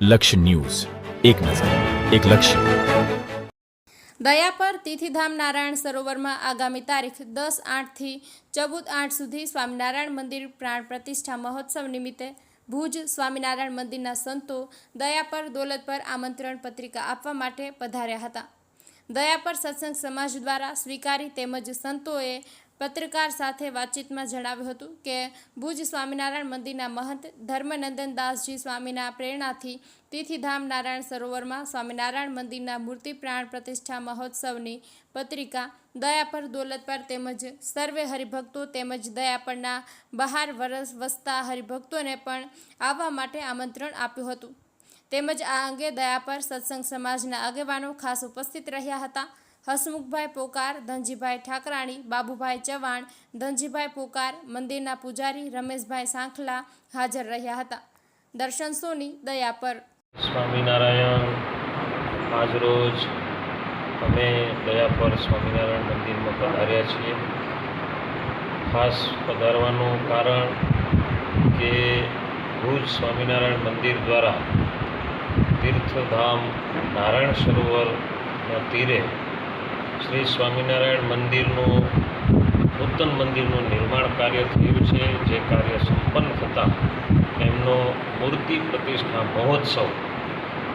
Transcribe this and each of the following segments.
લક્ષ્ય ન્યૂઝ, એક નજર, એક લક્ષ્ય. દયાપર તિથિધામ નારાયણ સરોવરમાં આગામી તારીખ 10/8થી 14/8 સુધી સ્વામિનારાયણ મંદિર પ્રાણ પ્રતિષ્ઠા મહોત્સવ નિમિત્તે ભુજ સ્વામિનારાયણ મંદિરના સંતો દયાપર દોલતપર આમંત્રણ પત્રિકા આપવા માટે પધાર્યા હતા. દયાપર સત્સંગ સમાજ દ્વારા સ્વીકારી તેમજ સંતોએ પત્રકાર સાથે વાતચીતમાં જણાવ્યું હતું કે ભુજ સ્વામિનારાયણ મંદિરના મહંત ધર્મનંદન દાસજી સ્વામીના પ્રેરણાથી તિથિધામ નારાયણ સરોવરમાં સ્વામિનારાયણ મંદિરના મૂર્તિ પ્રાણ પ્રતિષ્ઠા મહોત્સવની પત્રિકા દયાપર દોલતપર તેમજ સર્વે હરિભક્તો તેમજ દયાપરના બહાર વસતા હરિભક્તોને પણ આવવા માટે આમંત્રણ આપ્યું હતું. તેમજ આ અંગે દયાપર સત્સંગ સમાજના આગેવાનો ખાસ ઉપસ્થિત રહ્યા હતા. હસમુખભાઈ પોકાર, ધનજીભાઈ ઠાકરાણી, બાબુભાઈ ચવાણ, ધનજીભાઈ પોકાર, મંદિરના પૂજારી રમેશભાઈ સાંખલા હાજર રહ્યા હતા. દર્શન સોની, દયાપર. સ્વામિનારાયણ. આજરોજ અમે દયાપર સ્વામિનારાયણ મંદિરમાં પધાર્યા છીએ. ખાસ પધારવાનું કારણ કે ભુજ સ્વામિનારાયણ મંદિર દ્વારા તીર્થધામ નારાયણ સરોવરના તીરે શ્રી સ્વામિનારાયણ મંદિરનું નૂતન મંદિરનું નિર્માણ કાર્ય થયું છે. જે કાર્ય સંપન્ન થતાં એમનો મૂર્તિ પ્રતિષ્ઠા મહોત્સવ,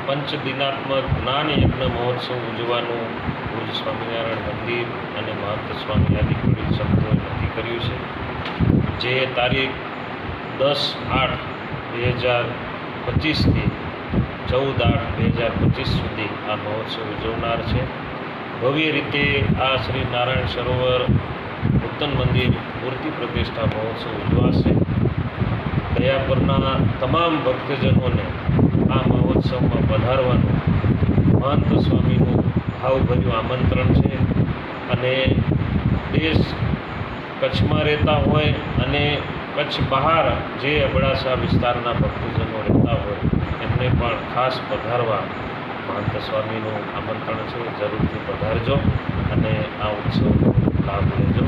પંચદિનાત્મક જ્ઞાન યજ્ઞ મહોત્સવ ઉજવવાનું ભુજ સ્વામિનારાયણ મંદિર અને મહંત સ્વામી આદિ વડીલ સંતોએ નક્કી કર્યું છે. જે તારીખ 10/8/2025થી 14/8/2025 સુધી આ મહોત્સવ ઉજવનાર છે. ભવ્ય રીતે આ શ્રી નારાયણ સરોવર નૂતન મંદિર મૂર્તિ પ્રતિષ્ઠા મહોત્સવ ઉજવાશે. દયાપરના તમામ ભક્તજનોને આ મહોત્સવમાં પધારવાનું મહંત સ્વામીનું ભાવભર્યું આમંત્રણ છે. અને દેશ કચ્છમાં રહેતા હોય અને કચ્છ બહાર જે અબડાસા વિસ્તારના ભક્તજનો રહેતા હોય એમને પણ ખાસ પધારવા મહંત સ્વામીનું આમંત્રણ છે. જરૂરથી પધારજો અને આ ઉત્સવનો લાભ લેજો.